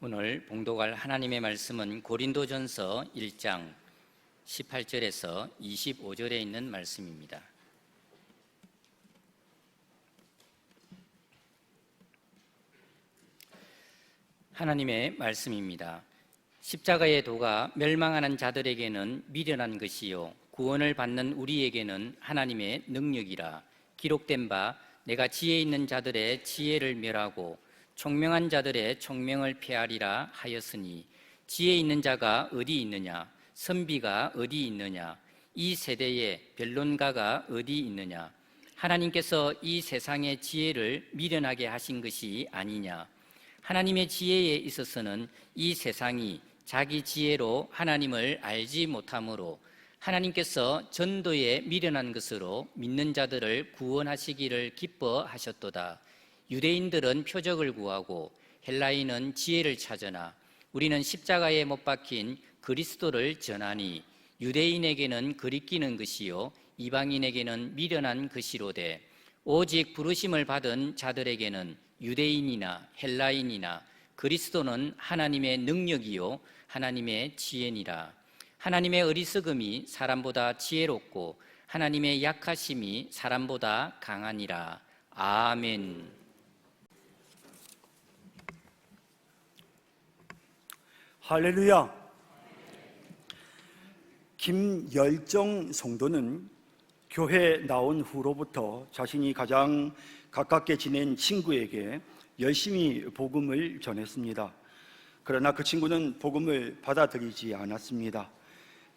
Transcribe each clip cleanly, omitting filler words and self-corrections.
오늘 봉독할 하나님의 말씀은 고린도전서 1장 18절에서 25절에 있는 말씀입니다. 하나님의 말씀입니다. 십자가의 도가 멸망하는 자들에게는 미련한 것이요 구원을 받는 우리에게는 하나님의 능력이라. 기록된 바 내가 지혜 있는 자들의 지혜를 멸하고 총명한 자들의 총명을 폐하리라 하였으니, 지혜 있는 자가 어디 있느냐? 선비가 어디 있느냐? 이 세대에 변론가가 어디 있느냐? 하나님께서 이 세상의 지혜를 미련하게 하신 것이 아니냐? 하나님의 지혜에 있어서는 이 세상이 자기 지혜로 하나님을 알지 못하므로 하나님께서 전도에 미련한 것으로 믿는 자들을 구원하시기를 기뻐하셨도다. 유대인들은 표적을 구하고 헬라인은 지혜를 찾으나 우리는 십자가에 못 박힌 그리스도를 전하니, 유대인에게는 거리끼는 것이요 이방인에게는 미련한 것이로되 오직 부르심을 받은 자들에게는 유대인이나 헬라인이나 그리스도는 하나님의 능력이요 하나님의 지혜니라. 하나님의 어리석음이 사람보다 지혜롭고 하나님의 약하심이 사람보다 강하니라. 아멘. 할렐루야. 김열정 성도는 교회 나온 후로부터 자신이 가장 가깝게 지낸 친구에게 열심히 복음을 전했습니다. 그러나 그 친구는 복음을 받아들이지 않았습니다.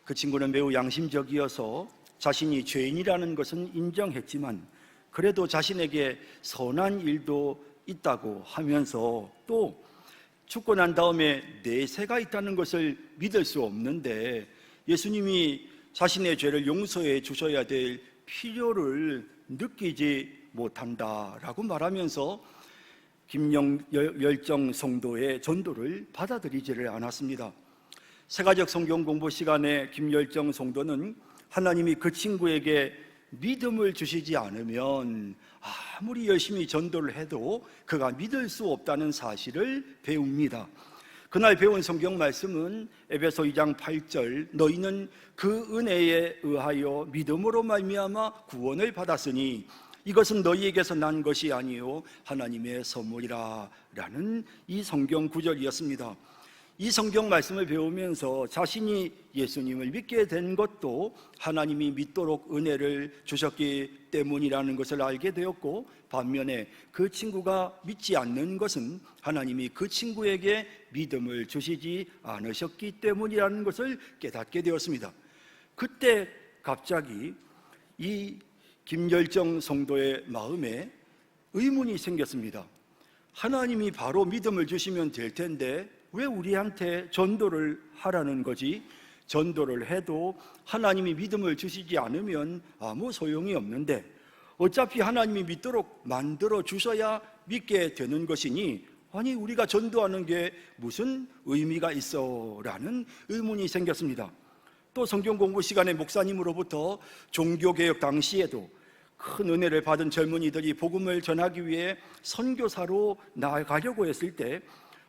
그 친구는 매우 양심적이어서 자신이 죄인이라는 것은 인정했지만 그래도 자신에게 선한 일도 있다고 하면서 또 죽고 난 다음에 내세가 있다는 것을 믿을 수 없는데 예수님이 자신의 죄를 용서해 주셔야 될 필요를 느끼지 못한다라고 말하면서 김열정 성도의 전도를 받아들이지를 않았습니다. 세가적 성경 공부 시간에 김열정 성도는 하나님이 그 친구에게 믿음을 주시지 않으면 아무리 열심히 전도를 해도 그가 믿을 수 없다는 사실을 배웁니다. 그날 배운 성경 말씀은 에베소 2장 8절, 너희는 그 은혜에 의하여 믿음으로 말미암아 구원을 받았으니 이것은 너희에게서 난 것이 아니요 하나님의 선물이라 라는 이 성경 구절이었습니다. 이 성경 말씀을 배우면서 자신이 예수님을 믿게 된 것도 하나님이 믿도록 은혜를 주셨기 때문이라는 것을 알게 되었고, 반면에 그 친구가 믿지 않는 것은 하나님이 그 친구에게 믿음을 주시지 않으셨기 때문이라는 것을 깨닫게 되었습니다. 그때 갑자기 이 김열정 성도의 마음에 의문이 생겼습니다. 하나님이 바로 믿음을 주시면 될 텐데 왜 우리한테 전도를 하라는 거지? 전도를 해도 하나님이 믿음을 주시지 않으면 아무 소용이 없는데 어차피 하나님이 믿도록 만들어 주셔야 믿게 되는 것이니 아니 우리가 전도하는 게 무슨 의미가 있어? 라는 의문이 생겼습니다. 또 성경 공부 시간에 목사님으로부터 종교개혁 당시에도 큰 은혜를 받은 젊은이들이 복음을 전하기 위해 선교사로 나아가려고 했을 때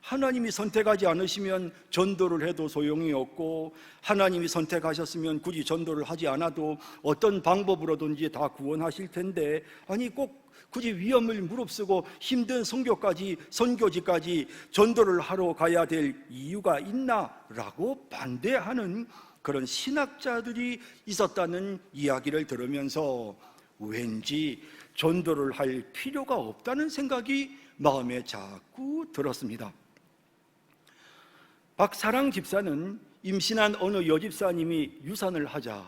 하나님이 선택하지 않으시면 전도를 해도 소용이 없고 하나님이 선택하셨으면 굳이 전도를 하지 않아도 어떤 방법으로든지 다 구원하실 텐데 아니 꼭 굳이 위험을 무릅쓰고 힘든 선교지까지 전도를 하러 가야 될 이유가 있나? 라고 반대하는 그런 신학자들이 있었다는 이야기를 들으면서 왠지 전도를 할 필요가 없다는 생각이 마음에 자꾸 들었습니다. 박사랑 집사는 임신한 어느 여집사님이 유산을 하자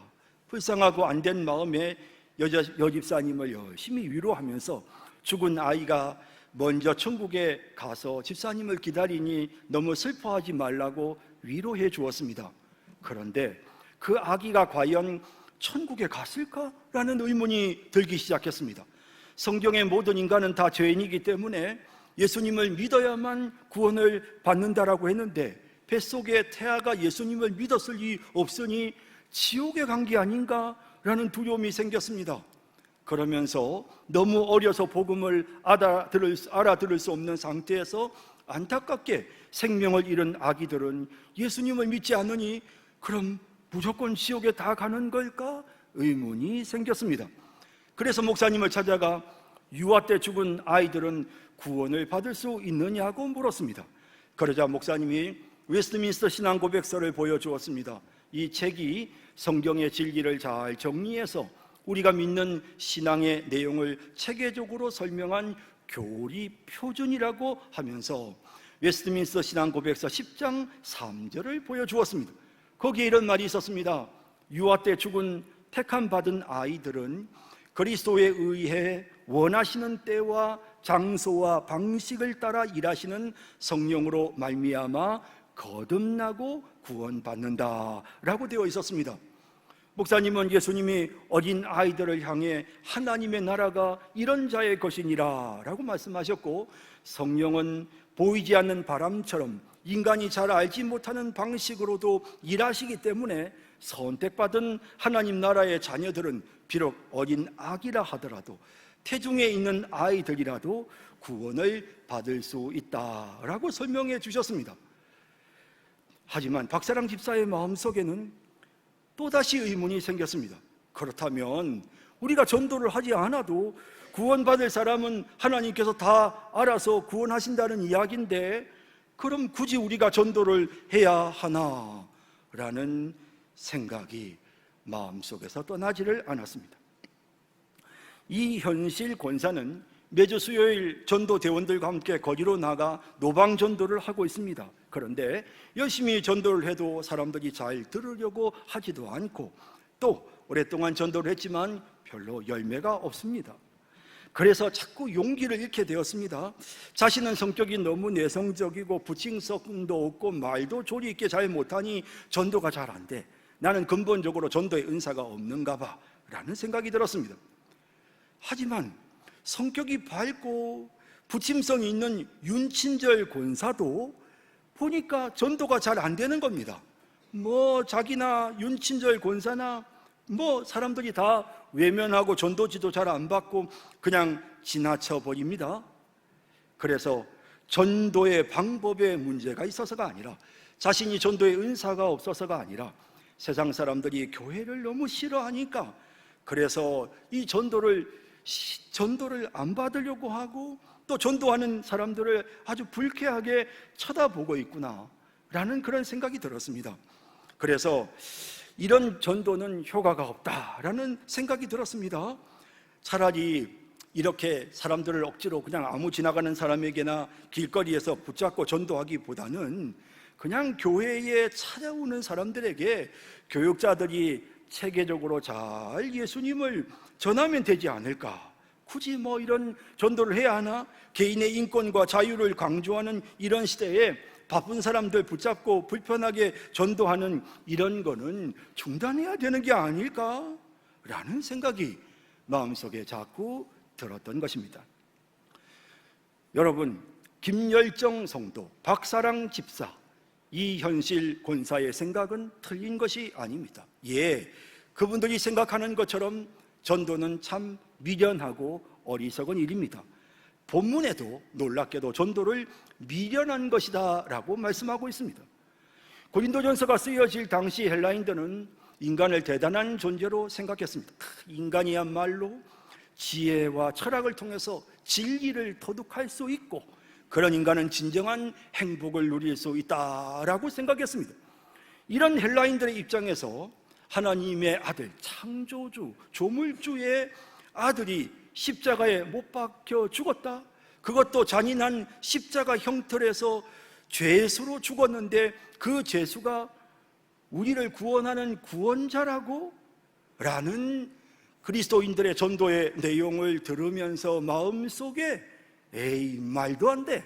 불쌍하고 안된 마음에 여집사님을 열심히 위로하면서 죽은 아이가 먼저 천국에 가서 집사님을 기다리니 너무 슬퍼하지 말라고 위로해 주었습니다. 그런데 그 아기가 과연 천국에 갔을까라는 의문이 들기 시작했습니다. 성경의 모든 인간은 다 죄인이기 때문에 예수님을 믿어야만 구원을 받는다라고 했는데 뱃속에 태아가 예수님을 믿었을 리 없으니 지옥에 간 게 아닌가라는 두려움이 생겼습니다. 그러면서 너무 어려서 복음을 알아들을 수 없는 상태에서 안타깝게 생명을 잃은 아기들은 예수님을 믿지 않으니 그럼 무조건 지옥에 다 가는 걸까? 의문이 생겼습니다. 그래서 목사님을 찾아가 유아 때 죽은 아이들은 구원을 받을 수 있느냐고 물었습니다. 그러자 목사님이 웨스트민스터 신앙 고백서를 보여주었습니다. 이 책이 성경의 진리를 잘 정리해서 우리가 믿는 신앙의 내용을 체계적으로 설명한 교리 표준이라고 하면서 웨스트민스터 신앙 고백서 10장 3절을 보여주었습니다. 거기에 이런 말이 있었습니다. 유아 때 죽은 택함 받은 아이들은 그리스도에 의해 원하시는 때와 장소와 방식을 따라 일하시는 성령으로 말미암아 거듭나고 구원받는다라고 되어 있었습니다. 목사님은 예수님이 어린 아이들을 향해 하나님의 나라가 이런 자의 것이니라 라고 말씀하셨고, 성령은 보이지 않는 바람처럼 인간이 잘 알지 못하는 방식으로도 일하시기 때문에 선택받은 하나님 나라의 자녀들은 비록 어린 아기라 하더라도 태중에 있는 아이들이라도 구원을 받을 수 있다라고 설명해 주셨습니다. 하지만 박사랑 집사의 마음속에는 또다시 의문이 생겼습니다. 그렇다면 우리가 전도를 하지 않아도 구원받을 사람은 하나님께서 다 알아서 구원하신다는 이야기인데 그럼 굳이 우리가 전도를 해야 하나? 라는 생각이 마음속에서 떠나지를 않았습니다. 이 현실 권사는 매주 수요일 전도대원들과 함께 거리로 나가 노방전도를 하고 있습니다. 그런데 열심히 전도를 해도 사람들이 잘 들으려고 하지도 않고 또 오랫동안 전도를 했지만 별로 열매가 없습니다. 그래서 자꾸 용기를 잃게 되었습니다. 자신은 성격이 너무 내성적이고 부칭성도 없고 말도 조리 있게 잘 못하니 전도가 잘 안 돼. 나는 근본적으로 전도의 은사가 없는가 봐 라는 생각이 들었습니다. 하지만 성격이 밝고 부침성이 있는 윤친절 권사도 보니까 전도가 잘 안 되는 겁니다. 자기나 윤친절 권사나 사람들이 다 외면하고 전도지도 잘 안 받고 그냥 지나쳐 버립니다. 그래서 전도의 방법에 문제가 있어서가 아니라 자신이 전도의 은사가 없어서가 아니라 세상 사람들이 교회를 너무 싫어하니까 그래서 이 전도를 안 받으려고 하고 또 전도하는 사람들을 아주 불쾌하게 쳐다보고 있구나 라는 그런 생각이 들었습니다. 그래서 이런 전도는 효과가 없다라는 생각이 들었습니다. 차라리 이렇게 사람들을 억지로 그냥 아무 지나가는 사람에게나 길거리에서 붙잡고 전도하기보다는 그냥 교회에 찾아오는 사람들에게 교육자들이 체계적으로 잘 예수님을 전하면 되지 않을까? 굳이 이런 전도를 해야 하나? 개인의 인권과 자유를 강조하는 이런 시대에 바쁜 사람들 붙잡고 불편하게 전도하는 이런 거는 중단해야 되는 게 아닐까? 라는 생각이 마음속에 자꾸 들었던 것입니다. 여러분, 김열정 성도, 박사랑 집사, 이 현실 권사의 생각은 틀린 것이 아닙니다. 그분들이 생각하는 것처럼 전도는 참 미련하고 어리석은 일입니다. 본문에도 놀랍게도 전도를 미련한 것이다 라고 말씀하고 있습니다. 고린도전서가 쓰여질 당시 헬라인들은 인간을 대단한 존재로 생각했습니다. 인간이야말로 지혜와 철학을 통해서 진리를 터득할 수 있고 그런 인간은 진정한 행복을 누릴 수 있다라고 생각했습니다. 이런 헬라인들의 입장에서 하나님의 아들, 창조주, 조물주의 아들이 십자가에 못 박혀 죽었다. 그것도 잔인한 십자가 형틀에서 죄수로 죽었는데 그 죄수가 우리를 구원하는 구원자라고? 라는 그리스도인들의 전도의 내용을 들으면서 마음속에 말도 안 돼.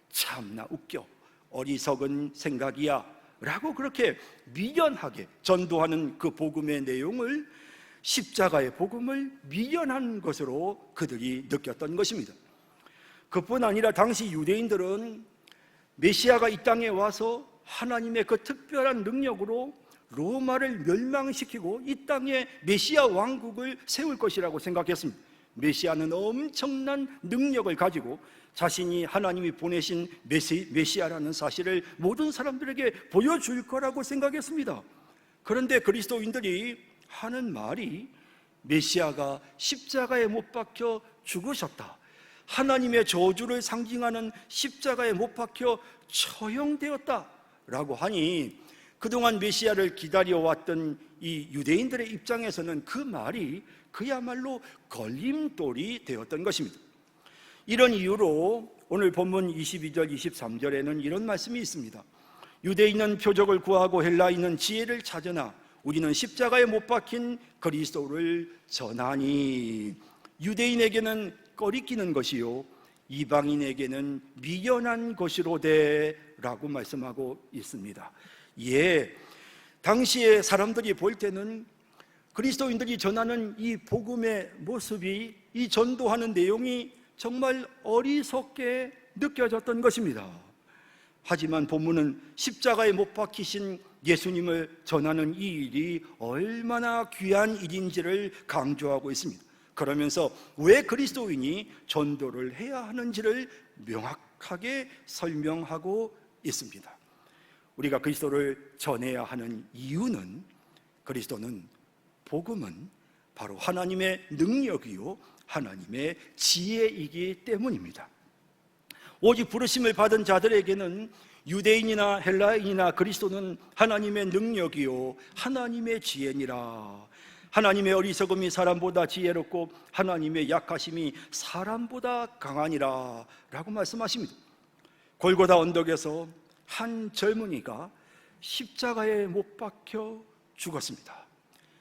참나 웃겨. 어리석은 생각이야. 라고 그렇게 미련하게 전도하는 그 복음의 내용을 십자가의 복음을 미련한 것으로 그들이 느꼈던 것입니다. 그뿐 아니라 당시 유대인들은 메시아가 이 땅에 와서 하나님의 그 특별한 능력으로 로마를 멸망시키고 이 땅에 메시아 왕국을 세울 것이라고 생각했습니다. 메시아는 엄청난 능력을 가지고 자신이 하나님이 보내신 메시아라는 사실을 모든 사람들에게 보여줄 거라고 생각했습니다. 그런데 그리스도인들이 하는 말이 메시아가 십자가에 못 박혀 죽으셨다, 하나님의 저주를 상징하는 십자가에 못 박혀 처형되었다 라고 하니 그동안 메시아를 기다려왔던 이 유대인들의 입장에서는 그 말이 그야말로 걸림돌이 되었던 것입니다. 이런 이유로 오늘 본문 22절 23절에는 이런 말씀이 있습니다. 유대인은 표적을 구하고 헬라인은 지혜를 찾으나 우리는 십자가에 못 박힌 그리스도를 전하니 유대인에게는 꺼리끼는 것이요 이방인에게는 미련한 것이로되 라고 말씀하고 있습니다. 예, 당시에 사람들이 볼 때는 그리스도인들이 전하는 이 복음의 모습이, 이 전도하는 내용이 정말 어리석게 느껴졌던 것입니다. 하지만 본문은 십자가에 못 박히신 예수님을 전하는 이 일이 얼마나 귀한 일인지를 강조하고 있습니다. 그러면서 왜 그리스도인이 전도를 해야 하는지를 명확하게 설명하고 있습니다. 우리가 그리스도를 전해야 하는 이유는, 그리스도는, 복음은 바로 하나님의 능력이요 하나님의 지혜이기 때문입니다. 오직 부르심을 받은 자들에게는 유대인이나 헬라인이나 그리스도는 하나님의 능력이요 하나님의 지혜니라. 하나님의 어리석음이 사람보다 지혜롭고 하나님의 약하심이 사람보다 강하니라 라고 말씀하십니다. 골고다 언덕에서 한 젊은이가 십자가에 못 박혀 죽었습니다.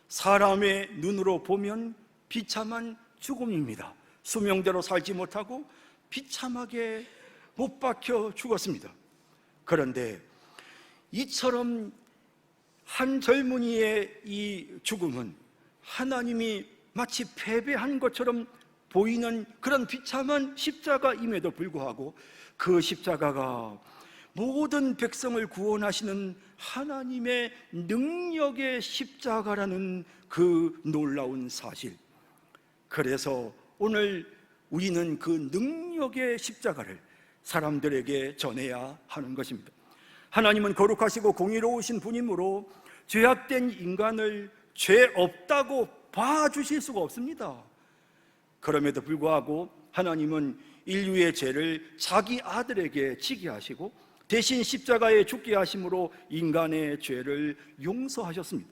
사람의 눈으로 보면 비참한 죽음입니다. 수명대로 살지 못하고 비참하게 못 박혀 죽었습니다. 그런데 이처럼 한 젊은이의 이 죽음은 하나님이 마치 패배한 것처럼 보이는 그런 비참한 십자가임에도 불구하고 그 십자가가 모든 백성을 구원하시는 하나님의 능력의 십자가라는 그 놀라운 사실, 그래서 오늘 우리는 그 능력의 십자가를 사람들에게 전해야 하는 것입니다. 하나님은 거룩하시고 공의로우신 분이므로 죄악된 인간을 죄 없다고 봐주실 수가 없습니다. 그럼에도 불구하고 하나님은 인류의 죄를 자기 아들에게 지게 하시고 대신 십자가에 죽게 하심으로 인간의 죄를 용서하셨습니다.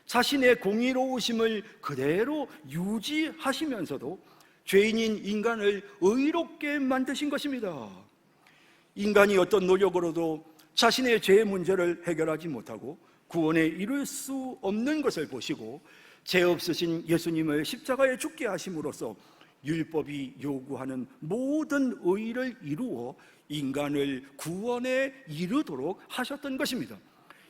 자신의 공의로우심을 그대로 유지하시면서도 죄인인 인간을 의롭게 만드신 것입니다. 인간이 어떤 노력으로도 자신의 죄의 문제를 해결하지 못하고 구원에 이룰 수 없는 것을 보시고 죄 없으신 예수님을 십자가에 죽게 하심으로써 율법이 요구하는 모든 의를 이루어 인간을 구원에 이르도록 하셨던 것입니다.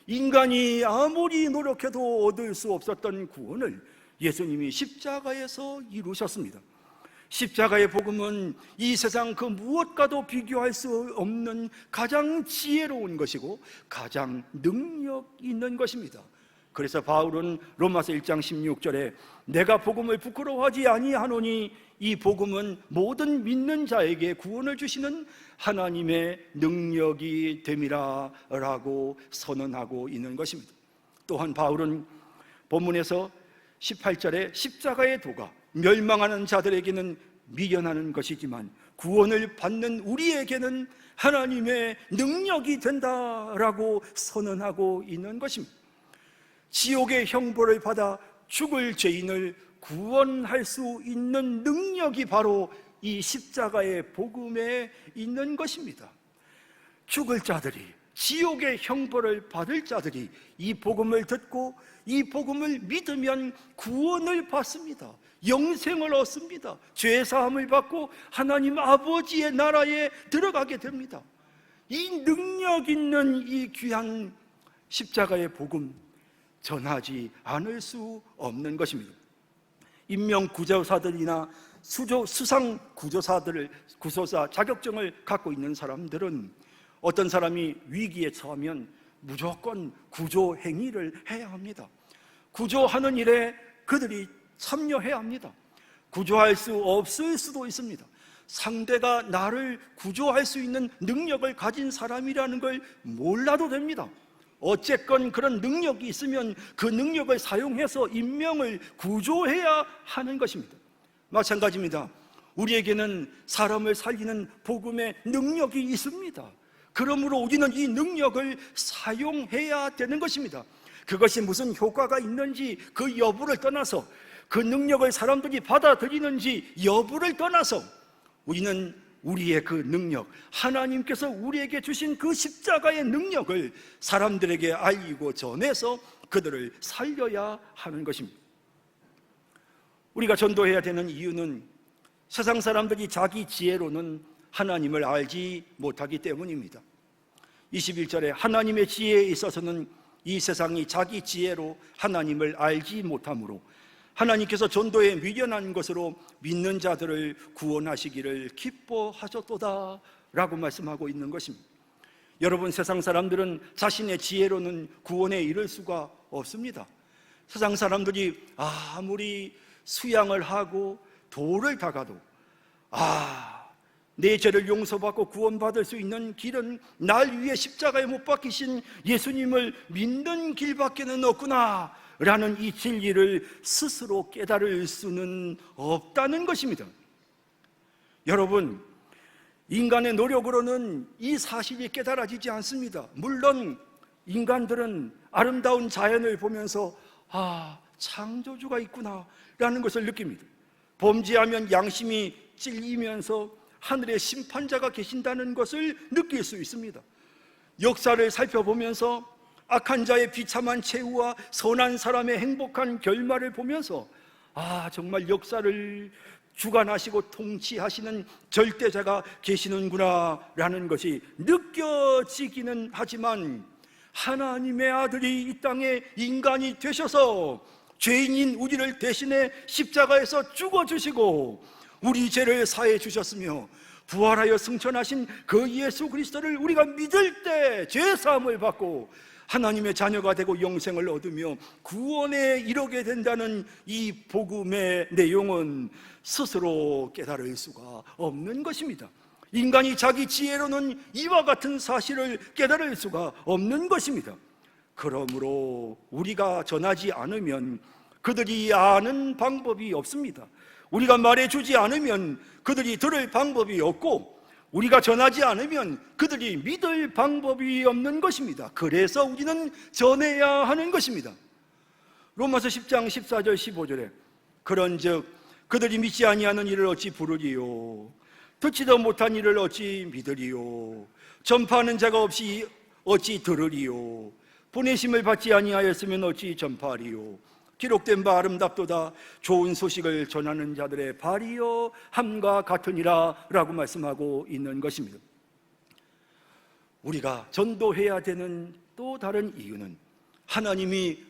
인간이 아무리 노력해도 얻을 수 없었던 구원을 예수님이 십자가에서 이루셨습니다. 십자가의 복음은 이 세상 그 무엇과도 비교할 수 없는 가장 지혜로운 것이고 가장 능력 있는 것입니다. 그래서 바울은 로마서 1장 16절에 내가 복음을 부끄러워하지 아니하노니 이 복음은 모든 믿는 자에게 구원을 주시는 하나님의 능력이 됨이라 라고 선언하고 있는 것입니다. 또한 바울은 본문에서 18절에 십자가의 도가 멸망하는 자들에게는 미련하는 것이지만 구원을 받는 우리에게는 하나님의 능력이 된다라고 선언하고 있는 것입니다. 지옥의 형벌을 받아 죽을 죄인을 구원할 수 있는 능력이 바로 이 십자가의 복음에 있는 것입니다. 죽을 자들이, 지옥의 형벌을 받을 자들이 이 복음을 듣고 이 복음을 믿으면 구원을 받습니다. 영생을 얻습니다. 죄사함을 받고 하나님 아버지의 나라에 들어가게 됩니다. 이 능력 있는 이 귀한 십자가의 복음 전하지 않을 수 없는 것입니다. 인명 구조사들이나 수상 구조사 자격증을 갖고 있는 사람들은 어떤 사람이 위기에 처하면 무조건 구조 행위를 해야 합니다. 구조하는 일에 그들이 참여해야 합니다. 구조할 수 없을 수도 있습니다. 상대가 나를 구조할 수 있는 능력을 가진 사람이라는 걸 몰라도 됩니다. 어쨌건 그런 능력이 있으면 그 능력을 사용해서 인명을 구조해야 하는 것입니다. 마찬가지입니다. 우리에게는 사람을 살리는 복음의 능력이 있습니다. 그러므로 우리는 이 능력을 사용해야 되는 것입니다. 그것이 무슨 효과가 있는지 그 여부를 떠나서, 그 능력을 사람들이 받아들이는지 여부를 떠나서, 우리는 우리의 그 능력, 하나님께서 우리에게 주신 그 십자가의 능력을 사람들에게 알리고 전해서 그들을 살려야 하는 것입니다. 우리가 전도해야 되는 이유는 세상 사람들이 자기 지혜로는 하나님을 알지 못하기 때문입니다. 21절에 하나님의 지혜에 있어서는 이 세상이 자기 지혜로 하나님을 알지 못하므로 하나님께서 전도에 미련한 것으로 믿는 자들을 구원하시기를 기뻐하셨도다 라고 말씀하고 있는 것입니다. 여러분, 세상 사람들은 자신의 지혜로는 구원에 이를 수가 없습니다. 세상 사람들이 아무리 수양을 하고 도를 닦아도 내 죄를 용서받고 구원받을 수 있는 길은 날 위해 십자가에 못 박히신 예수님을 믿는 길밖에는 없구나 라는 이 진리를 스스로 깨달을 수는 없다는 것입니다. 여러분, 인간의 노력으로는 이 사실이 깨달아지지 않습니다. 물론 인간들은 아름다운 자연을 보면서 창조주가 있구나 라는 것을 느낍니다. 범죄하면 양심이 찔리면서 하늘에 심판자가 계신다는 것을 느낄 수 있습니다. 역사를 살펴보면서 악한 자의 비참한 최후와 선한 사람의 행복한 결말을 보면서 정말 역사를 주관하시고 통치하시는 절대자가 계시는구나 라는 것이 느껴지기는 하지만, 하나님의 아들이 이 땅에 인간이 되셔서 죄인인 우리를 대신해 십자가에서 죽어주시고 우리 죄를 사해 주셨으며 부활하여 승천하신 그 예수 그리스도를 우리가 믿을 때 죄사함을 받고 하나님의 자녀가 되고 영생을 얻으며 구원에 이르게 된다는 이 복음의 내용은 스스로 깨달을 수가 없는 것입니다. 인간이 자기 지혜로는 이와 같은 사실을 깨달을 수가 없는 것입니다. 그러므로 우리가 전하지 않으면 그들이 아는 방법이 없습니다. 우리가 말해주지 않으면 그들이 들을 방법이 없고, 우리가 전하지 않으면 그들이 믿을 방법이 없는 것입니다. 그래서 우리는 전해야 하는 것입니다. 로마서 10장 14절 15절에 그런즉 그들이 믿지 아니하는 일을 어찌 부르리요, 듣지도 못한 일을 어찌 믿으리요, 전파하는 자가 없이 어찌 들으리요, 보내심을 받지 아니하였으면 어찌 전파하리요, 기록된 바 아름답도다 좋은 소식을 전하는 자들의 발이요 함과 같으니라 라고 말씀하고 있는 것입니다. 우리가 전도해야 되는 또 다른 이유는 하나님이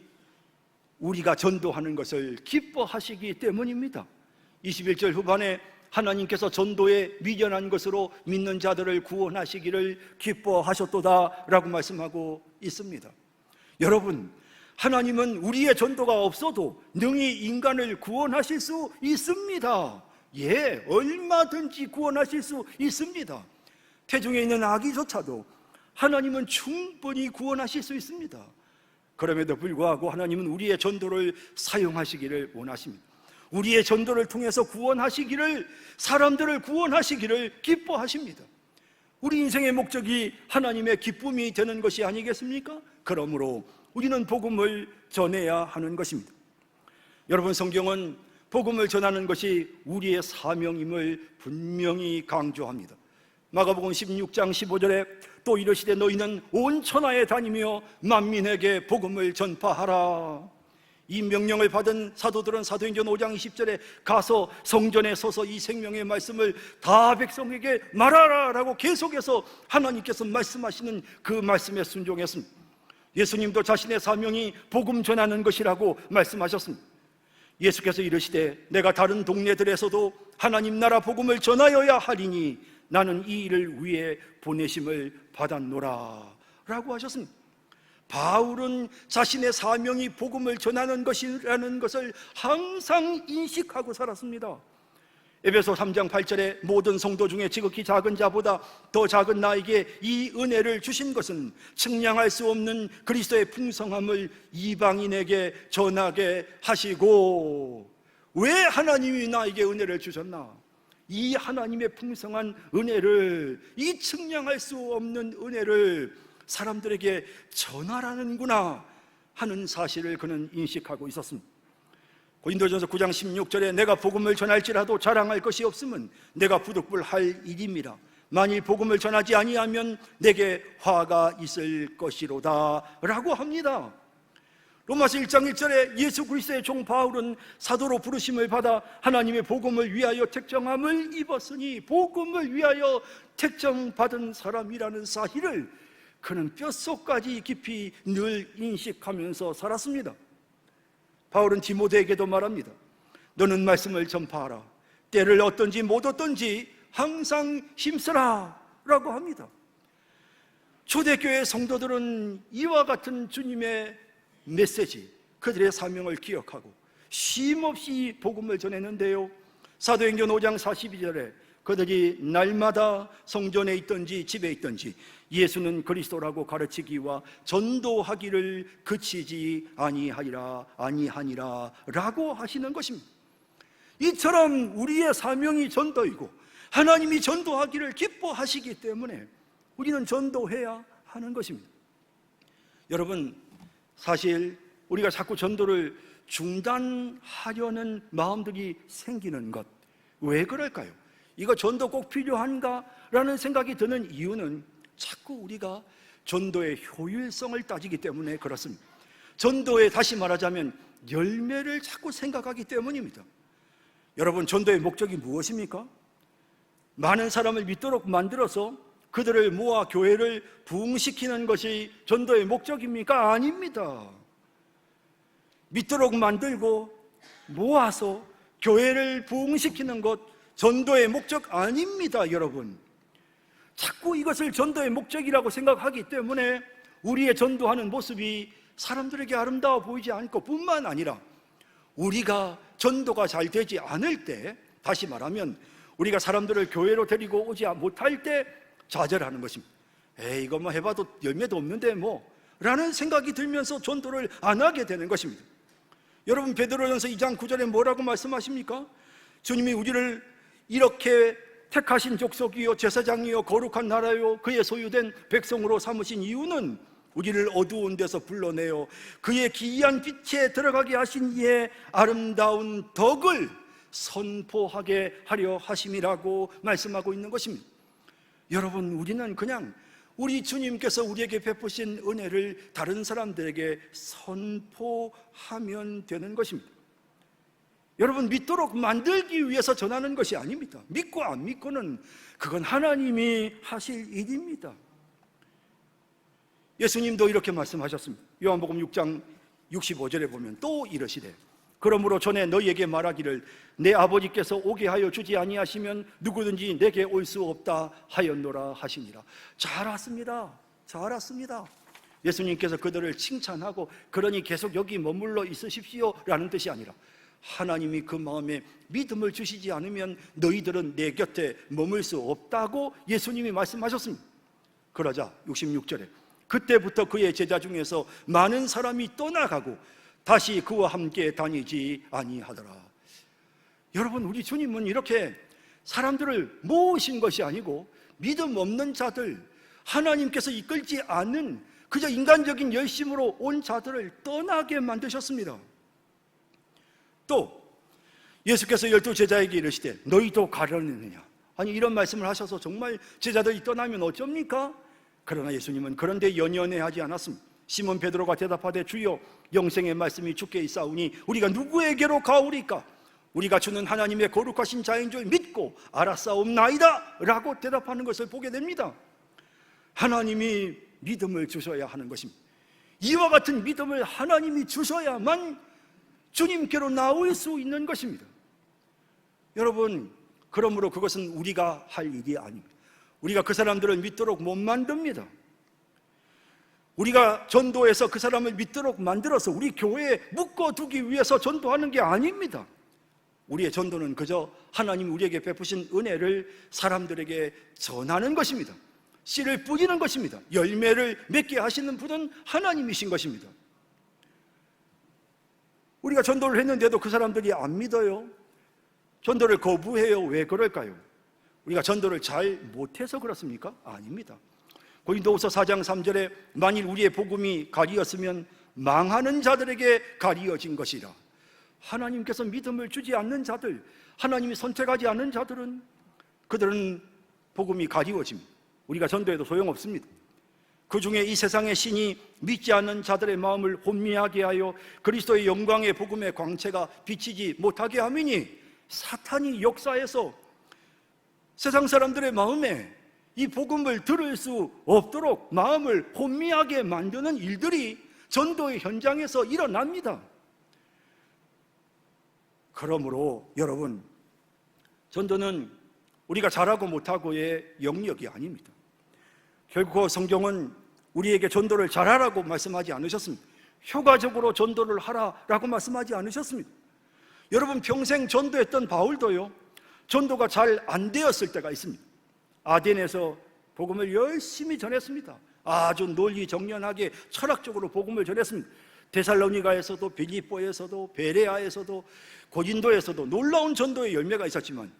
우리가 전도하는 것을 기뻐하시기 때문입니다. 21절 후반에 하나님께서 전도에 미련한 것으로 믿는 자들을 구원하시기를 기뻐하셨도다 라고 말씀하고 있습니다. 여러분, 하나님은 우리의 전도가 없어도 능히 인간을 구원하실 수 있습니다. 얼마든지 구원하실 수 있습니다. 태중에 있는 아기조차도 하나님은 충분히 구원하실 수 있습니다. 그럼에도 불구하고 하나님은 우리의 전도를 사용하시기를 원하십니다. 우리의 전도를 통해서 구원하시기를, 사람들을 구원하시기를 기뻐하십니다. 우리 인생의 목적이 하나님의 기쁨이 되는 것이 아니겠습니까? 그러므로 우리는 복음을 전해야 하는 것입니다. 여러분, 성경은 복음을 전하는 것이 우리의 사명임을 분명히 강조합니다. 마가복음 16장 15절에 또 이르시되 너희는 온 천하에 다니며 만민에게 복음을 전파하라. 이 명령을 받은 사도들은 사도행전 5장 20절에 가서 성전에 서서 이 생명의 말씀을 다 백성에게 말하라 라고 계속해서 하나님께서 말씀하시는 그 말씀에 순종했습니다. 예수님도 자신의 사명이 복음 전하는 것이라고 말씀하셨습니다. 예수께서 이르시되 내가 다른 동네들에서도 하나님 나라 복음을 전하여야 하리니 나는 이 일을 위해 보내심을 받았노라 라고 하셨습니다. 바울은 자신의 사명이 복음을 전하는 것이라는 것을 항상 인식하고 살았습니다. 에베소 3장 8절에 모든 성도 중에 지극히 작은 자보다 더 작은 나에게 이 은혜를 주신 것은 측량할 수 없는 그리스도의 풍성함을 이방인에게 전하게 하시고, 왜 하나님이 나에게 은혜를 주셨나? 이 하나님의 풍성한 은혜를, 이 측량할 수 없는 은혜를 사람들에게 전하라는구나 하는 사실을 그는 인식하고 있었습니다. 고린도전서 9장 16절에 내가 복음을 전할지라도 자랑할 것이 없으면 내가 부득불할 일입니다. 만일 복음을 전하지 아니하면 내게 화가 있을 것이로다 라고 합니다. 로마서 1장 1절에 예수 그리스도의 종 바울은 사도로 부르심을 받아 하나님의 복음을 위하여 택정함을 입었으니, 복음을 위하여 택정받은 사람이라는 사실을 그는 뼛속까지 깊이 늘 인식하면서 살았습니다. 바울은 디모데에게도 말합니다. 너는 말씀을 전파하라. 때를 어떤지 못 어떤지 항상 힘쓰라 라고 합니다. 초대교회 성도들은 이와 같은 주님의 메시지, 그들의 사명을 기억하고 쉼없이 복음을 전했는데요, 사도행전 5장 42절에 그들이 날마다 성전에 있든지 집에 있든지 예수는 그리스도라고 가르치기와 전도하기를 그치지 아니하니라 라고 하시는 것입니다. 이처럼 우리의 사명이 전도이고 하나님이 전도하기를 기뻐하시기 때문에 우리는 전도해야 하는 것입니다. 여러분, 사실 우리가 자꾸 전도를 중단하려는 마음들이 생기는 것, 왜 그럴까요? 이거 전도 꼭 필요한가? 라는 생각이 드는 이유는 자꾸 우리가 전도의 효율성을 따지기 때문에 그렇습니다. 전도에, 다시 말하자면 열매를 자꾸 생각하기 때문입니다. 여러분, 전도의 목적이 무엇입니까? 많은 사람을 믿도록 만들어서 그들을 모아 교회를 부흥시키는 것이 전도의 목적입니까? 아닙니다. 믿도록 만들고 모아서 교회를 부흥시키는 것, 전도의 목적 아닙니다. 여러분, 자꾸 이것을 전도의 목적이라고 생각하기 때문에 우리의 전도하는 모습이 사람들에게 아름다워 보이지 않고, 뿐만 아니라 우리가 전도가 잘 되지 않을 때, 다시 말하면 우리가 사람들을 교회로 데리고 오지 못할 때 좌절하는 것입니다. 에이, 이거 뭐 해봐도 열매도 없는데 뭐 라는 생각이 들면서 전도를 안 하게 되는 것입니다. 여러분, 베드로전서 2장 9절에 뭐라고 말씀하십니까? 주님이 우리를 이렇게 택하신 족속이요 제사장이요 거룩한 나라요 그의 소유된 백성으로 삼으신 이유는 우리를 어두운 데서 불러내어 그의 기이한 빛에 들어가게 하신 이의 아름다운 덕을 선포하게 하려 하심이라고 말씀하고 있는 것입니다. 여러분, 우리는 그냥 우리 주님께서 우리에게 베푸신 은혜를 다른 사람들에게 선포하면 되는 것입니다. 여러분, 믿도록 만들기 위해서 전하는 것이 아닙니다. 믿고 안 믿고는 그건 하나님이 하실 일입니다. 예수님도 이렇게 말씀하셨습니다. 요한복음 6장 65절에 보면 또 이러시되 그러므로 전에 너희에게 말하기를 내 아버지께서 오게 하여 주지 아니하시면 누구든지 내게 올 수 없다 하였노라 하시니라. 잘 왔습니다. 잘 왔습니다. 예수님께서 그들을 칭찬하고 그러니 계속 여기 머물러 있으십시오 라는 뜻이 아니라, 하나님이 그 마음에 믿음을 주시지 않으면 너희들은 내 곁에 머물 수 없다고 예수님이 말씀하셨습니다. 그러자 66절에 그때부터 그의 제자 중에서 많은 사람이 떠나가고 다시 그와 함께 다니지 아니하더라. 여러분, 우리 주님은 이렇게 사람들을 모으신 것이 아니고 믿음 없는 자들, 하나님께서 이끌지 않는 그저 인간적인 열심으로 온 자들을 떠나게 만드셨습니다. 또 예수께서 12제자에게 이르시되 너희도 가려느냐. 아니, 이런 말씀을 하셔서 정말 제자들이 떠나면 어쩝니까? 그러나 예수님은 그런데 연연해하지 않았습니다. 시몬 베드로가 대답하되 주여 영생의 말씀이 주께 있사오니 우리가 누구에게로 가오리까? 우리가 주는 하나님의 거룩하신 자인 줄 믿고 알았사옵나이다 라고 대답하는 것을 보게 됩니다. 하나님이 믿음을 주셔야 하는 것입니다. 이와 같은 믿음을 하나님이 주셔야만 주님께로 나올 수 있는 것입니다. 여러분, 그러므로 그것은 우리가 할 일이 아닙니다. 우리가 그 사람들을 믿도록 못 만듭니다. 우리가 전도해서 그 사람을 믿도록 만들어서 우리 교회에 묶어두기 위해서 전도하는 게 아닙니다. 우리의 전도는 그저 하나님 우리에게 베푸신 은혜를 사람들에게 전하는 것입니다. 씨를 뿌리는 것입니다. 열매를 맺게 하시는 분은 하나님이신 것입니다. 우리가 전도를 했는데도 그 사람들이 안 믿어요. 전도를 거부해요. 왜 그럴까요? 우리가 전도를 잘 못해서 그렇습니까? 아닙니다. 고린도후서 4장 3절에 만일 우리의 복음이 가리었으면 망하는 자들에게 가리어진 것이라. 하나님께서 믿음을 주지 않는 자들, 하나님이 선택하지 않는 자들은 그들은 복음이 가리워집니다. 우리가 전도해도 소용없습니다. 그 중에 이 세상의 신이 믿지 않는 자들의 마음을 혼미하게 하여 그리스도의 영광의 복음의 광채가 비치지 못하게 함이니, 사탄이 역사해서 세상 사람들의 마음에 이 복음을 들을 수 없도록 마음을 혼미하게 만드는 일들이 전도의 현장에서 일어납니다. 그러므로 여러분, 전도는 우리가 잘하고 못하고의 영역이 아닙니다. 결국 성경은 우리에게 전도를 잘하라고 말씀하지 않으셨습니다. 효과적으로 전도를 하라라고 말씀하지 않으셨습니다. 여러분, 평생 전도했던 바울도요, 전도가 잘 안 되었을 때가 있습니다. 아덴에서 복음을 열심히 전했습니다. 아주 논리 정연하게 철학적으로 복음을 전했습니다. 데살로니가에서도, 빌립보에서도, 베레아에서도, 고린도에서도 놀라운 전도의 열매가 있었지만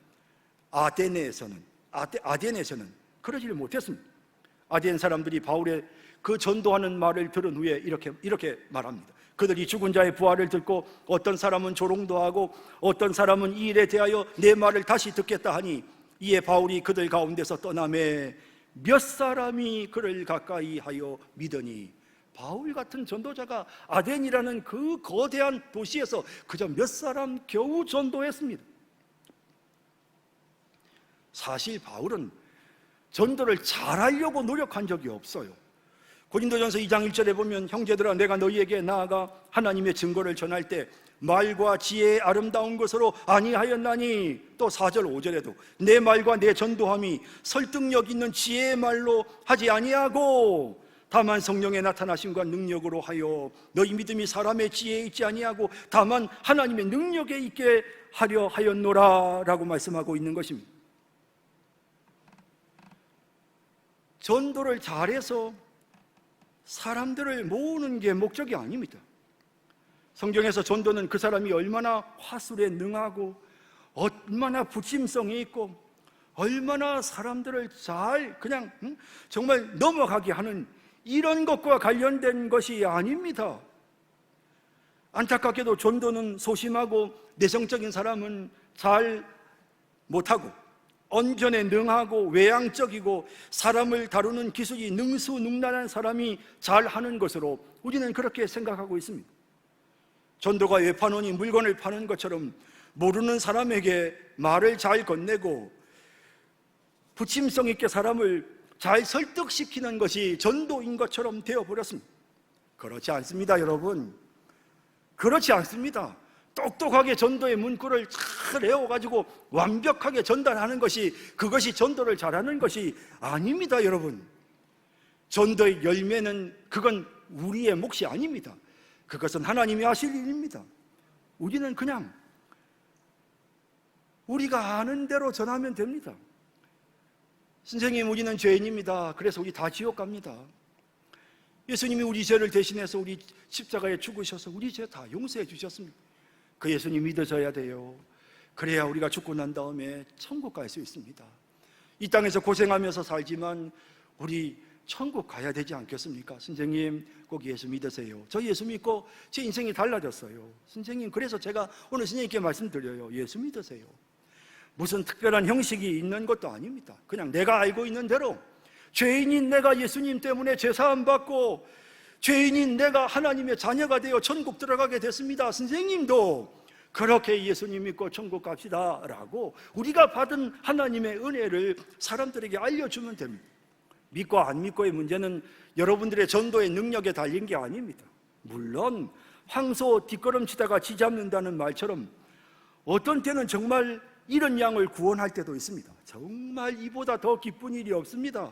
아덴에서는 그러지를 못했습니다. 아덴 사람들이 바울의 그 전도하는 말을 들은 후에 이렇게 말합니다. 그들이 죽은 자의 부활을 듣고 어떤 사람은 조롱도 하고 어떤 사람은 이 일에 대하여 내 말을 다시 듣겠다 하니, 이에 바울이 그들 가운데서 떠나매 몇 사람이 그를 가까이 하여 믿으니. 바울 같은 전도자가 아덴이라는 그 거대한 도시에서 그저 몇 사람 겨우 전도했습니다. 사실 바울은 전도를 잘하려고 노력한 적이 없어요. 고린도전서 2장 1절에 보면, 형제들아 내가 너희에게 나아가 하나님의 증거를 전할 때 말과 지혜의 아름다운 것으로 아니하였나니. 또 4절 5절에도 내 말과 내 전도함이 설득력 있는 지혜의 말로 하지 아니하고 다만 성령의 나타나심과 능력으로 하여 너희 믿음이 사람의 지혜에 있지 아니하고 다만 하나님의 능력에 있게 하려 하였노라 라고 말씀하고 있는 것입니다. 전도를 잘해서 사람들을 모으는 게 목적이 아닙니다. 성경에서 전도는 그 사람이 얼마나 화술에 능하고 얼마나 부침성이 있고 얼마나 사람들을 잘 그냥 정말 넘어가게 하는 이런 것과 관련된 것이 아닙니다. 안타깝게도 전도는 소심하고 내성적인 사람은 잘 못하고, 언변에 능하고 외향적이고 사람을 다루는 기술이 능수능란한 사람이 잘하는 것으로 우리는 그렇게 생각하고 있습니다. 전도가 외판원이 물건을 파는 것처럼 모르는 사람에게 말을 잘 건네고 부침성 있게 사람을 잘 설득시키는 것이 전도인 것처럼 되어버렸습니다. 그렇지 않습니다, 여러분. 그렇지 않습니다. 똑똑하게 전도의 문구를 잘 외워가지고 완벽하게 전달하는 것이, 그것이 전도를 잘하는 것이 아닙니다, 여러분. 전도의 열매는 그건 우리의 몫이 아닙니다. 그것은 하나님이 하실 일입니다. 우리는 그냥 우리가 아는 대로 전하면 됩니다. 선생님, 우리는 죄인입니다. 그래서 우리 다 지옥 갑니다. 예수님이 우리 죄를 대신해서 우리 십자가에 죽으셔서 우리 죄 다 용서해 주셨습니다. 그 예수님 믿어져야 돼요. 그래야 우리가 죽고 난 다음에 천국 갈 수 있습니다. 이 땅에서 고생하면서 살지만 우리 천국 가야 되지 않겠습니까? 선생님, 꼭 예수 믿으세요. 저 예수 믿고 제 인생이 달라졌어요. 선생님, 그래서 제가 오늘 선생님께 말씀드려요. 예수 믿으세요. 무슨 특별한 형식이 있는 것도 아닙니다. 그냥 내가 알고 있는 대로, 죄인인 내가 예수님 때문에 죄사함 받고 죄인인 내가 하나님의 자녀가 되어 천국 들어가게 됐습니다. 선생님도 그렇게 예수님 믿고 천국 갑시다 라고 우리가 받은 하나님의 은혜를 사람들에게 알려주면 됩니다. 믿고 안 믿고의 문제는 여러분들의 전도의 능력에 달린 게 아닙니다. 물론 황소 뒷걸음치다가 쥐 잡는다는 말처럼 어떤 때는 정말 이런 양을 구원할 때도 있습니다. 정말 이보다 더 기쁜 일이 없습니다.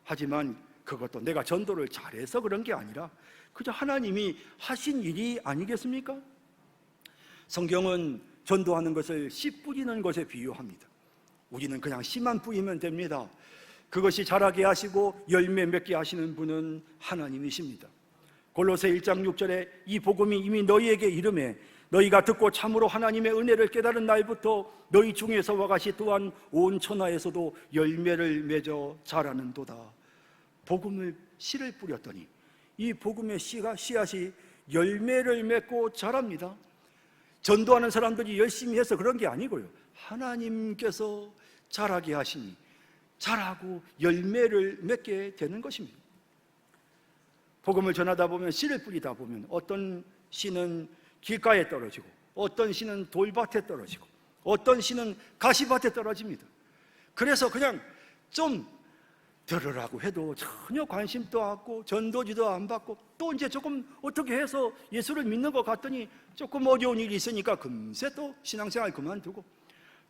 하지만 그것도 내가 전도를 잘해서 그런 게 아니라 그저 하나님이 하신 일이 아니겠습니까? 성경은 전도하는 것을 씨 뿌리는 것에 비유합니다. 우리는 그냥 씨만 뿌리면 됩니다. 그것이 자라게 하시고 열매 맺게 하시는 분은 하나님이십니다. 골로새 1장 6절에 이 복음이 이미 너희에게 이르매 너희가 듣고 참으로 하나님의 은혜를 깨달은 날부터 너희 중에서와 같이 또한 온 천하에서도 열매를 맺어 자라는도다. 복음을 씨를 뿌렸더니 이 복음의 씨앗이 열매를 맺고 자랍니다. 전도하는 사람들이 열심히 해서 그런 게 아니고요, 하나님께서 자라게 하시니 자라고 열매를 맺게 되는 것입니다. 복음을 전하다 보면, 씨를 뿌리다 보면 어떤 씨는 길가에 떨어지고 어떤 씨는 돌밭에 떨어지고 어떤 씨는 가시밭에 떨어집니다. 그래서 그냥 좀 들으라고 해도 전혀 관심도 없고 전도지도 안 받고, 또 이제 조금 어떻게 해서 예수를 믿는 것 같더니 조금 어려운 일이 있으니까 금세 또 신앙생활 그만두고,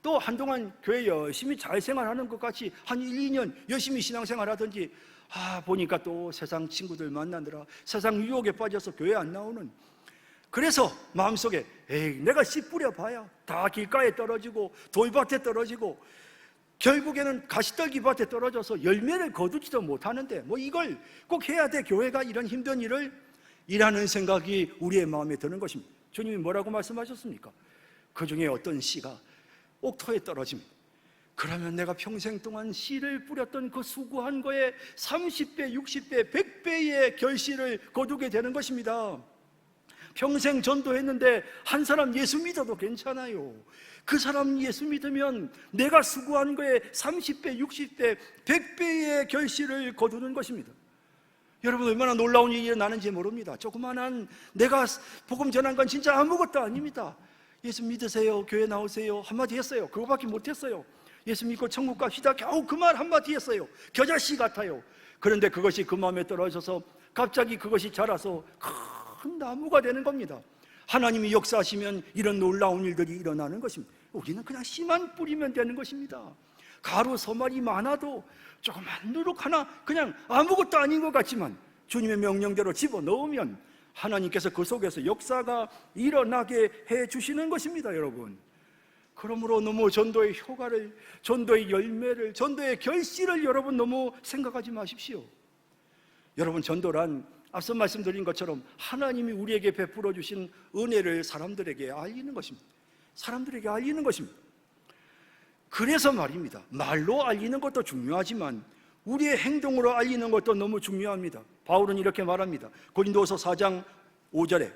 또 한동안 교회 열심히 잘 생활하는 것 같이 한 1, 2년 열심히 신앙생활 하든지, 보니까 또 세상 친구들 만나느라 세상 유혹에 빠져서 교회 안 나오는, 그래서 마음속에 내가 씨 뿌려봐야 다 길가에 떨어지고 돌밭에 떨어지고 결국에는 가시떨기밭에 떨어져서 열매를 거두지도 못하는데 뭐 이걸 꼭 해야 돼, 교회가 이런 힘든 일을, 이라는 생각이 우리의 마음에 드는 것입니다. 주님이 뭐라고 말씀하셨습니까? 그 중에 어떤 씨가 옥토에 떨어집니다. 그러면 내가 평생 동안 씨를 뿌렸던 그 수고한 거에 30배, 60배, 100배의 결실을 거두게 되는 것입니다. 평생 전도했는데 한 사람 예수 믿어도 괜찮아요. 그 사람 예수 믿으면 내가 수고한 거에 30배, 60배, 100배의 결실을 거두는 것입니다. 여러분, 얼마나 놀라운 일이 일어나는지 모릅니다. 조그만한 내가 복음 전한 건 진짜 아무것도 아닙니다. 예수 믿으세요, 교회 나오세요 한마디 했어요. 그거밖에 못했어요. 예수 믿고 천국 갑시다, 겨우 그 말 한마디 했어요. 겨자씨 같아요. 그런데 그것이 그 마음에 떨어져서 갑자기 그것이 자라서 큰 나무가 되는 겁니다. 하나님이 역사하시면 이런 놀라운 일들이 일어나는 것입니다. 우리는 그냥 씨만 뿌리면 되는 것입니다. 가루 서말이 많아도 조그만 누룩 하나 그냥 아무것도 아닌 것 같지만 주님의 명령대로 집어넣으면 하나님께서 그 속에서 역사가 일어나게 해주시는 것입니다. 여러분, 그러므로 너무 전도의 효과를, 전도의 열매를, 전도의 결실을 여러분 너무 생각하지 마십시오. 여러분, 전도란 앞서 말씀드린 것처럼 하나님이 우리에게 베풀어 주신 은혜를 사람들에게 알리는 것입니다. 사람들에게 알리는 것입니다. 그래서 말입니다, 말로 알리는 것도 중요하지만 우리의 행동으로 알리는 것도 너무 중요합니다. 바울은 이렇게 말합니다. 고린도서 4장 5절에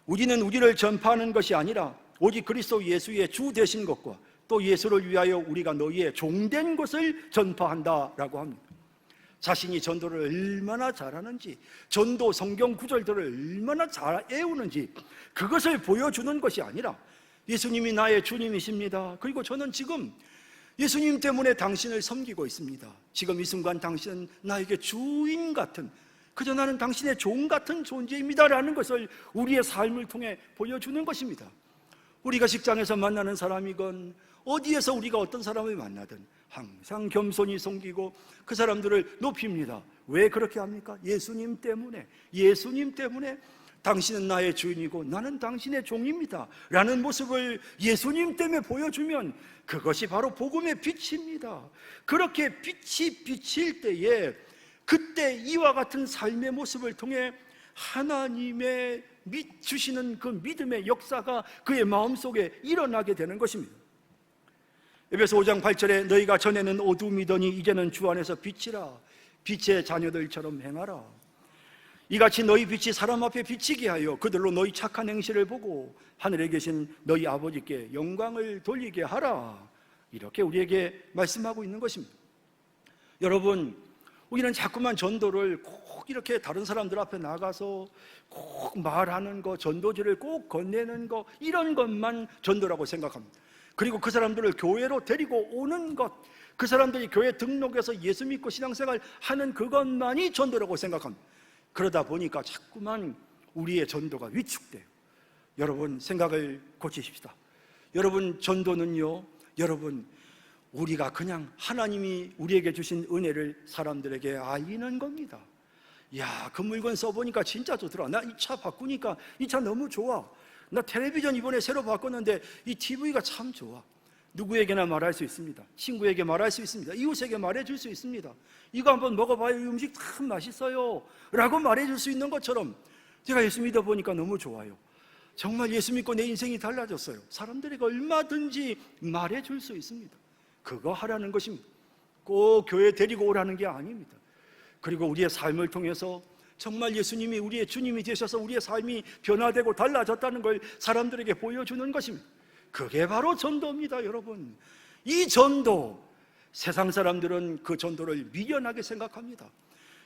우리는 우리를 전파하는 것이 아니라 오직 그리스도 예수의 주 되신 것과 또 예수를 위하여 우리가 너희의 종된 것을 전파한다라고 합니다. 자신이 전도를 얼마나 잘하는지, 전도 성경 구절들을 얼마나 잘 외우는지 그것을 보여주는 것이 아니라 예수님이 나의 주님이십니다. 그리고 저는 지금 예수님 때문에 당신을 섬기고 있습니다. 지금 이 순간 당신은 나에게 주인 같은, 그저 나는 당신의 종 같은 존재입니다 라는 것을 우리의 삶을 통해 보여주는 것입니다. 우리가 직장에서 만나는 사람이건 어디에서 우리가 어떤 사람을 만나든 항상 겸손히 섬기고 그 사람들을 높입니다. 왜 그렇게 합니까? 예수님 때문에. 예수님 때문에 당신은 나의 주인이고 나는 당신의 종입니다 라는 모습을 예수님 때문에 보여주면 그것이 바로 복음의 빛입니다. 그렇게 빛이 비칠 때에 그때 이와 같은 삶의 모습을 통해 하나님의 주시는 그 믿음의 역사가 그의 마음속에 일어나게 되는 것입니다. 에베소 5장 8절에 너희가 전에는 어둠이더니 이제는 주 안에서 빛이라, 빛의 자녀들처럼 행하라. 이같이 너희 빛이 사람 앞에 비치게 하여 그들로 너희 착한 행실을 보고 하늘에 계신 너희 아버지께 영광을 돌리게 하라. 이렇게 우리에게 말씀하고 있는 것입니다. 여러분, 우리는 자꾸만 전도를 꼭 이렇게 다른 사람들 앞에 나가서 꼭 말하는 거, 전도지를 꼭 건네는 거, 이런 것만 전도라고 생각합니다. 그리고 그 사람들을 교회로 데리고 오는 것, 그 사람들이 교회 등록해서 예수 믿고 신앙생활 하는 그것만이 전도라고 생각합니다. 그러다 보니까 자꾸만 우리의 전도가 위축돼요. 여러분, 생각을 고치십시다. 여러분, 전도는요, 여러분, 우리가 그냥 하나님이 우리에게 주신 은혜를 사람들에게 알리는 겁니다. 야, 그 물건 써보니까 진짜 좋더라. 나 이 차 바꾸니까 이 차 너무 좋아. 나 텔레비전 이번에 새로 바꿨는데 이 TV가 참 좋아. 누구에게나 말할 수 있습니다. 친구에게 말할 수 있습니다. 이웃에게 말해줄 수 있습니다. 이거 한번 먹어봐요. 이 음식 참 맛있어요 라고 말해줄 수 있는 것처럼 제가 예수 믿어보니까 너무 좋아요. 정말 예수 믿고 내 인생이 달라졌어요. 사람들에게 얼마든지 말해줄 수 있습니다. 그거 하라는 것입니다. 꼭 교회 데리고 오라는 게 아닙니다. 그리고 우리의 삶을 통해서 정말 예수님이 우리의 주님이 되셔서 우리의 삶이 변화되고 달라졌다는 걸 사람들에게 보여주는 것입니다. 그게 바로 전도입니다, 여러분. 이 전도, 세상 사람들은 그 전도를 미련하게 생각합니다.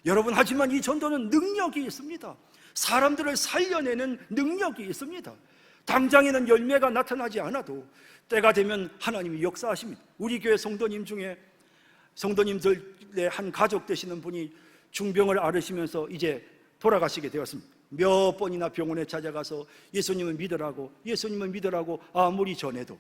여러분, 하지만 이 전도는 능력이 있습니다. 사람들을 살려내는 능력이 있습니다. 당장에는 열매가 나타나지 않아도 때가 되면 하나님이 역사하십니다. 우리 교회 성도님 중에 성도님들의 한 가족 되시는 분이 중병을 앓으시면서 이제 돌아가시게 되었습니다. 몇 번이나 병원에 찾아가서 예수님을 믿으라고 아무리 전해도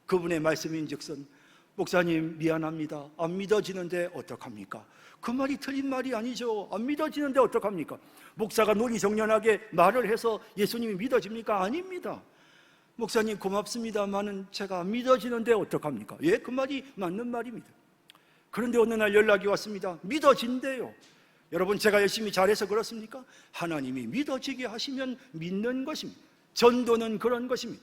그분의 말씀인즉슨 목사님 미안합니다. 안 믿어지는데 어떡합니까? 그 말이 틀린 말이 아니죠. 안 믿어지는데 어떡합니까? 목사가 논리정연하게 말을 해서 예수님이 믿어집니까? 아닙니다. 목사님 고맙습니다만은 제가 안 믿어지는데 어떡합니까? 예, 그 말이 맞는 말입니다. 그런데 어느 날 연락이 왔습니다. 믿어진대요. 여러분, 제가 열심히 잘해서 그렇습니까? 하나님이 믿어지게 하시면 믿는 것입니다. 전도는 그런 것입니다.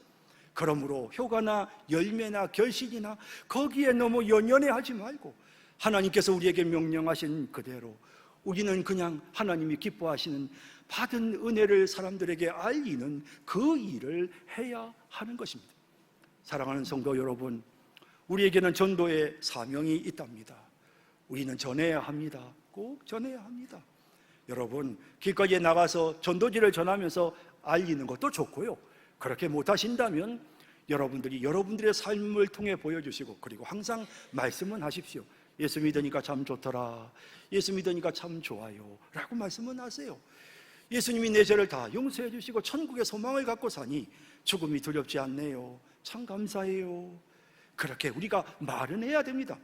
그러므로 효과나 열매나 결실이나 거기에 너무 연연해하지 말고 하나님께서 우리에게 명령하신 그대로 우리는 그냥 하나님이 기뻐하시는 받은 은혜를 사람들에게 알리는 그 일을 해야 하는 것입니다. 사랑하는 성도 여러분, 우리에게는 전도의 사명이 있답니다. 우리는 전해야 합니다. 꼭 전해야 합니다. 여러분, 길거리에 나가서 전도지를 전하면서 알리는 것도 좋고요. 그렇게 못하신다면 여러분들이 여러분들의 삶을 통해 보여주시고, 그리고 항상 말씀은 하십시오. 예수 믿으니까 참 좋더라, 예수 믿으니까 참 좋아요 라고 말씀은 하세요. 예수님이 내 죄를 다 용서해 주시고 천국의 소망을 갖고 사니 죽음이 두렵지 않네요. 참 감사해요. 그렇게 우리가 말은 해야 됩니다.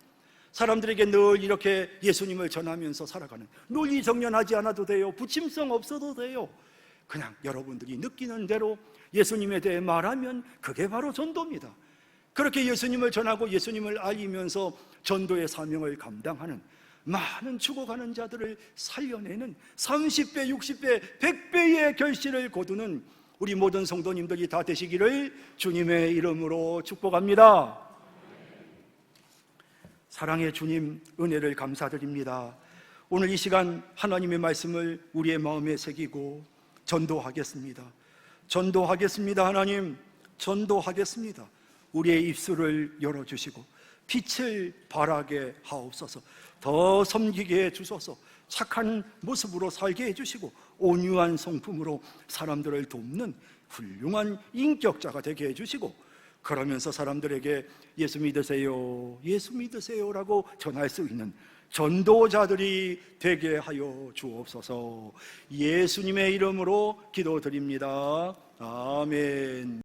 사람들에게 늘 이렇게 예수님을 전하면서 살아가는, 논리정연하지 않아도 돼요. 부침성 없어도 돼요. 그냥 여러분들이 느끼는 대로 예수님에 대해 말하면 그게 바로 전도입니다. 그렇게 예수님을 전하고 예수님을 알리면서 전도의 사명을 감당하는, 많은 죽어가는 자들을 살려내는 30배, 60배, 100배의 결실을 거두는 우리 모든 성도님들이 다 되시기를 주님의 이름으로 축복합니다. 사랑의 주님, 은혜를 감사드립니다. 오늘 이 시간 하나님의 말씀을 우리의 마음에 새기고 전도하겠습니다. 전도하겠습니다. 하나님, 전도하겠습니다. 우리의 입술을 열어주시고 빛을 발하게 하옵소서. 더 섬기게 해주소서. 착한 모습으로 살게 해주시고 온유한 성품으로 사람들을 돕는 훌륭한 인격자가 되게 해주시고, 그러면서 사람들에게 예수 믿으세요, 예수 믿으세요 라고 전할 수 있는 전도자들이 되게 하여 주옵소서. 예수님의 이름으로 기도드립니다. 아멘.